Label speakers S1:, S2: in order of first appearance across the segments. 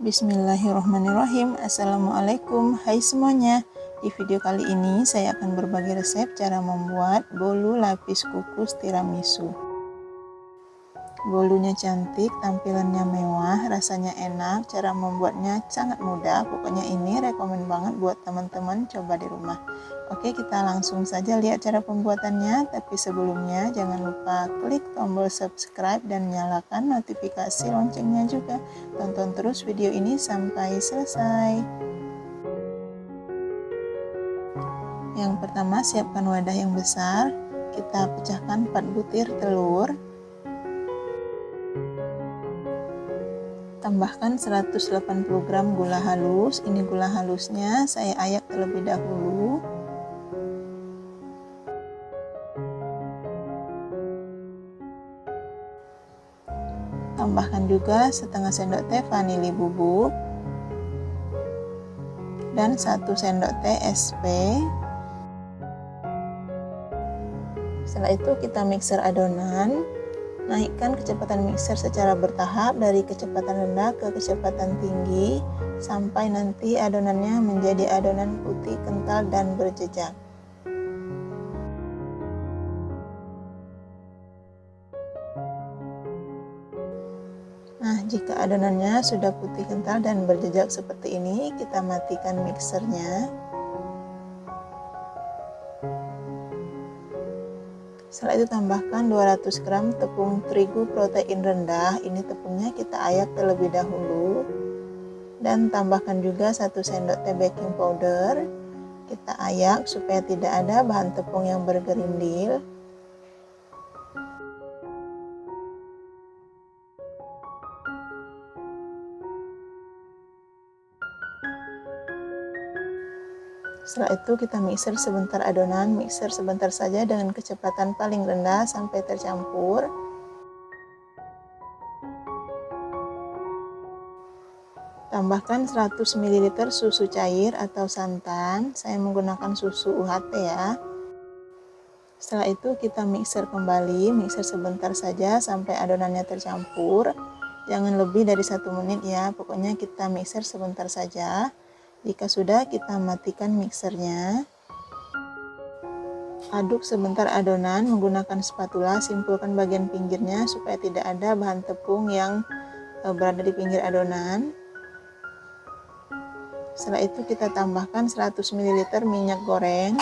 S1: Bismillahirrahmanirrahim. Assalamualaikum, hai semuanya. Di video kali ini saya akan berbagi resep cara membuat bolu lapis kukus tiramisu. Bolunya cantik, tampilannya mewah, rasanya enak, cara membuatnya sangat mudah. Pokoknya ini rekomen banget buat teman-teman coba di rumah. Oke, kita langsung saja lihat cara pembuatannya. Tapi sebelumnya jangan lupa klik tombol subscribe dan nyalakan notifikasi loncengnya juga. Tonton terus video ini sampai selesai. Yang pertama, siapkan wadah yang besar. Kita pecahkan 4 butir telur. Tambahkan 180 gram gula halus. Ini gula halusnya saya ayak terlebih dahulu. Tambahkan juga setengah sendok teh vanili bubuk dan 1 sendok teh SP. Setelah itu kita mixer adonan. Naikkan kecepatan mixer secara bertahap dari kecepatan rendah ke kecepatan tinggi sampai nanti adonannya menjadi adonan putih kental dan berjejak. Nah, jika adonannya sudah putih kental dan berjejak seperti ini, kita matikan mixernya. Setelah itu tambahkan 200 gram tepung terigu protein rendah. Ini tepungnya kita ayak terlebih dahulu. Dan tambahkan juga 1 sendok teh baking powder. Kita ayak supaya tidak ada bahan tepung yang bergerindil. Setelah itu kita mixer sebentar adonan, mixer sebentar saja dengan kecepatan paling rendah sampai tercampur. Tambahkan 100 ml susu cair atau santan, saya menggunakan susu UHT ya. Setelah itu kita mixer kembali, mixer sebentar saja sampai adonannya tercampur. Jangan lebih dari 1 menit ya, pokoknya kita mixer sebentar saja. Jika sudah, kita matikan mixernya. Aduk sebentar adonan menggunakan spatula, simpulkan bagian pinggirnya supaya tidak ada bahan tepung yang berada di pinggir adonan. Setelah itu kita tambahkan 100 ml minyak goreng.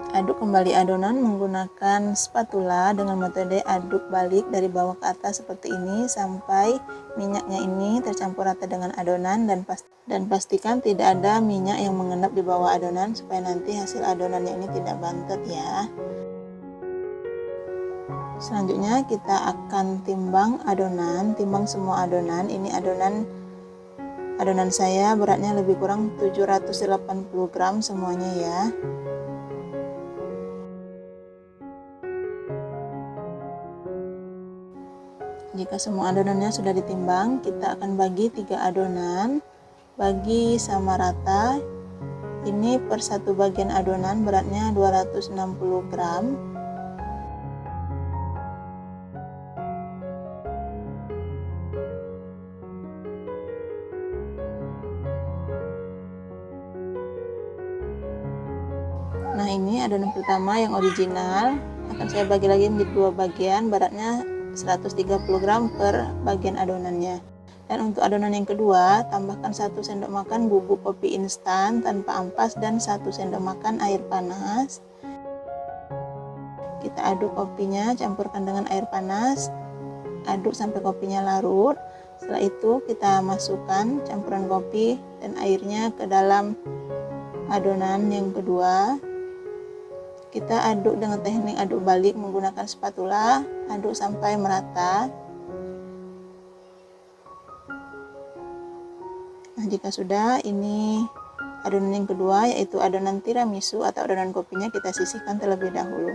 S1: Aduk kembali adonan menggunakan spatula dengan metode aduk balik dari bawah ke atas seperti ini sampai minyaknya ini tercampur rata dengan adonan, dan pastikan tidak ada minyak yang mengendap di bawah adonan supaya nanti hasil adonannya ini tidak bantet ya. Selanjutnya kita akan timbang adonan, timbang semua adonan. Ini adonan saya beratnya lebih kurang 780 gram semuanya ya. Jika semua adonannya sudah ditimbang, kita akan bagi 3 adonan, bagi sama rata. Ini per 1 bagian adonan beratnya 260 gram. Nah, ini adonan pertama yang original, akan saya bagi lagi menjadi 2 bagian, beratnya 130 gram per bagian adonannya. Dan untuk adonan yang kedua, tambahkan 1 sendok makan bubuk kopi instan tanpa ampas dan 1 sendok makan air panas. Kita aduk kopinya, campurkan dengan air panas, aduk sampai kopinya larut. Setelah itu kita masukkan campuran kopi dan airnya ke dalam adonan yang kedua. Kita aduk dengan teknik aduk balik menggunakan spatula, aduk sampai merata. Nah, jika sudah, ini adonan yang kedua yaitu adonan tiramisu atau adonan kopinya kita sisihkan terlebih dahulu.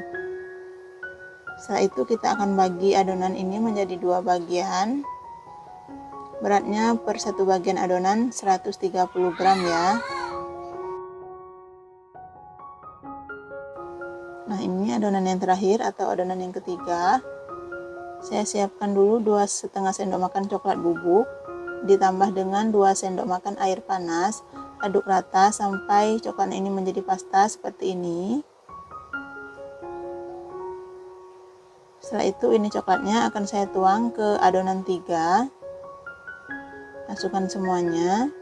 S1: Setelah itu kita akan bagi adonan ini menjadi 2 bagian. Beratnya per 1 bagian adonan 130 gram ya. Nah, ini adonan yang terakhir atau adonan yang ketiga. Saya siapkan dulu 2,5 sendok makan coklat bubuk, ditambah dengan 2 sendok makan air panas. Aduk rata sampai coklatnya ini menjadi pasta seperti ini. Setelah itu ini coklatnya akan saya tuang ke adonan 3. Masukkan semuanya.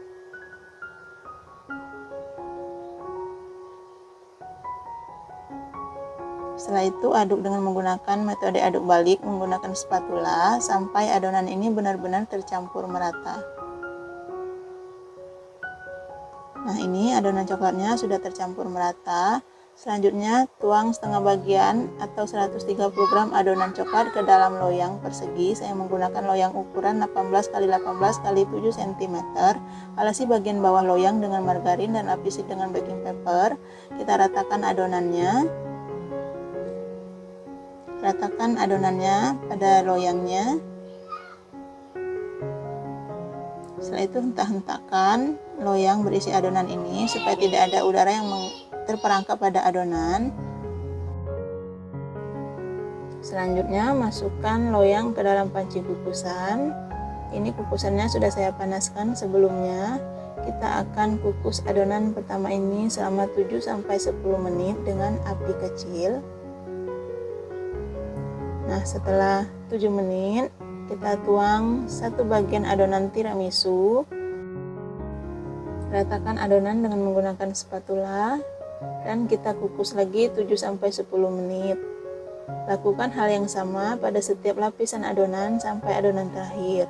S1: Setelah itu aduk dengan menggunakan metode aduk balik menggunakan spatula sampai adonan ini benar-benar tercampur merata. Nah, ini adonan coklatnya sudah tercampur merata. Selanjutnya tuang setengah bagian atau 130 gram adonan coklat ke dalam loyang persegi. Saya menggunakan loyang ukuran 18 x 18 x 7 cm. Alasi bagian bawah loyang dengan margarin dan lapisi dengan baking paper. Kita ratakan adonannya. Ratakan adonannya pada loyangnya. Setelah itu hentak-hentakkan loyang berisi adonan ini supaya tidak ada udara yang terperangkap pada adonan. Selanjutnya masukkan loyang ke dalam panci kukusan. Ini kukusannya sudah saya panaskan sebelumnya. Kita akan kukus adonan pertama ini selama 7-10 menit dengan api kecil. Nah, setelah 7 menit kita tuang 1 bagian adonan tiramisu. Ratakan adonan dengan menggunakan spatula dan kita kukus lagi 7-10 menit. Lakukan hal yang sama pada setiap lapisan adonan sampai adonan terakhir.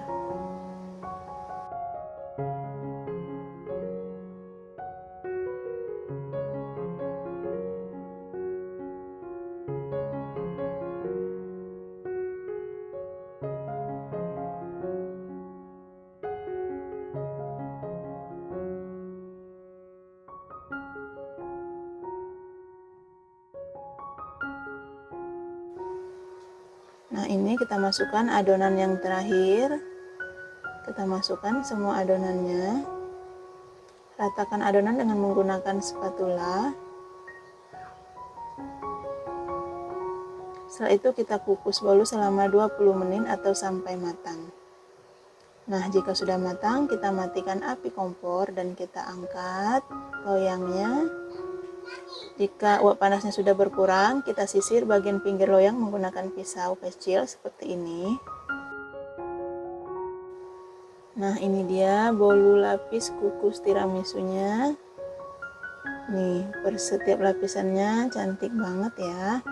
S1: Nah, ini kita masukkan adonan yang terakhir. Kita masukkan semua adonannya. Ratakan adonan dengan menggunakan spatula. Setelah itu kita kukus dulu selama 20 menit atau sampai matang. Nah, jika sudah matang, kita matikan api kompor dan kita angkat loyangnya. Jika uap panasnya sudah berkurang, kita sisir bagian pinggir loyang menggunakan pisau kecil seperti ini. Nah, ini dia bolu lapis kukus tiramisunya. Nih, per setiap lapisannya cantik banget ya.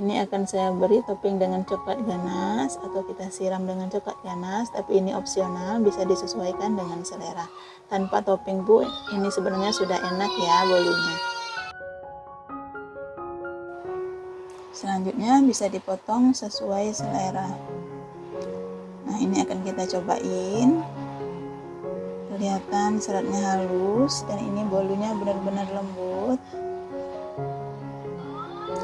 S1: Ini akan saya beri topping dengan coklat ganas atau kita siram dengan coklat ganas, tapi ini opsional, bisa disesuaikan dengan selera. Tanpa topping Bu, ini sebenarnya sudah enak ya bolunya. Selanjutnya bisa dipotong sesuai selera. Nah, ini akan kita cobain. Kelihatan seratnya halus dan ini bolunya benar-benar lembut.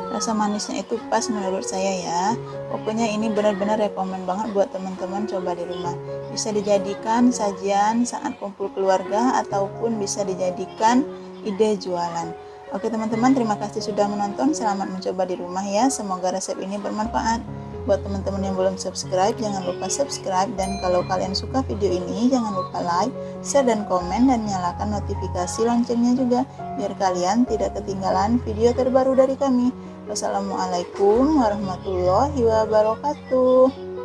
S1: Rasa manisnya itu pas menurut saya ya. Pokoknya ini benar-benar rekomen banget buat teman-teman coba di rumah. Bisa dijadikan sajian saat kumpul keluarga ataupun bisa dijadikan ide jualan. Oke teman-teman, terima kasih sudah menonton. Selamat mencoba di rumah ya. Semoga resep ini bermanfaat. Buat teman-teman yang belum subscribe, jangan lupa subscribe. Dan kalau kalian suka video ini, jangan lupa like, share, dan komen. Dan nyalakan notifikasi loncengnya juga, biar kalian tidak ketinggalan video terbaru dari kami. Wassalamualaikum warahmatullahi wabarakatuh.